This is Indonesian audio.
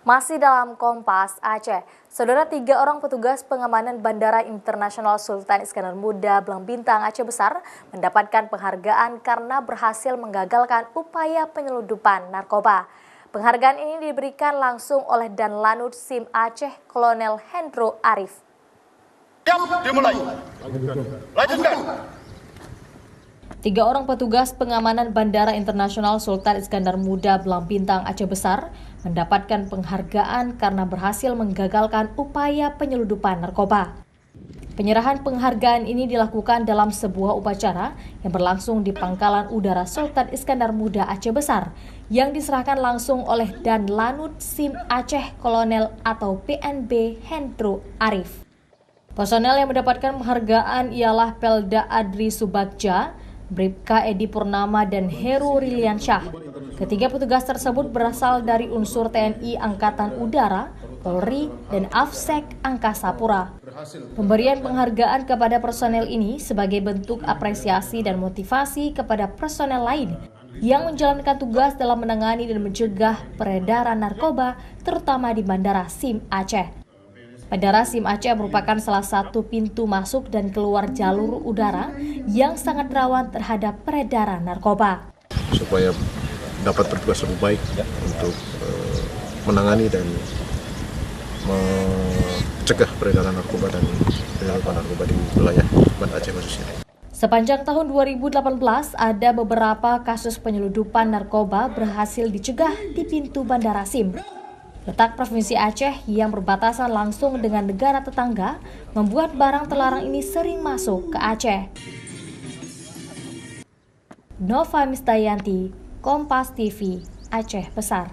Masih dalam Kompas Aceh, saudara 3 orang petugas pengamanan Bandara Internasional Sultan Iskandar Muda Belang Bintang Aceh Besar mendapatkan penghargaan karena berhasil menggagalkan upaya penyelundupan narkoba. Penghargaan ini diberikan langsung oleh Danlanut SIM Aceh Kolonel Hendro Arif. Dimulai. Lanjutkan. 3 orang petugas pengamanan Bandara Internasional Sultan Iskandar Muda Belang Bintang Aceh Besar mendapatkan penghargaan karena berhasil menggagalkan upaya penyelundupan narkoba. Penyerahan penghargaan ini dilakukan dalam sebuah upacara yang berlangsung di Pangkalan Udara Sultan Iskandar Muda Aceh Besar yang diserahkan langsung oleh Danlanut SIM Aceh Kolonel atau PNB Hendro Arif. Personel yang mendapatkan penghargaan ialah Pelda Adri Subagja, Bribka Edi Purnama, dan Heru Riliansyah. Ketiga petugas tersebut berasal dari unsur TNI Angkatan Udara, Polri, dan Afsek Angkasa Pura. Pemberian penghargaan kepada personel ini sebagai bentuk apresiasi dan motivasi kepada personel lain yang menjalankan tugas dalam menangani dan mencegah peredaran narkoba, terutama di Bandara SIM Aceh. Bandara SIM Aceh merupakan salah satu pintu masuk dan keluar jalur udara yang sangat rawan terhadap peredaran narkoba. Supaya dapat bertugas lebih baik untuk menangani dan mencegah peredaran narkoba dan penyelundupan narkoba di wilayah Banda Aceh khususnya. Sepanjang tahun 2018, ada beberapa kasus penyelundupan narkoba berhasil dicegah di pintu Bandara SIM. Letak Provinsi Aceh yang berbatasan langsung dengan negara tetangga membuat barang terlarang ini sering masuk ke Aceh. Nova Misdayanti, Kompas TV, Aceh Besar.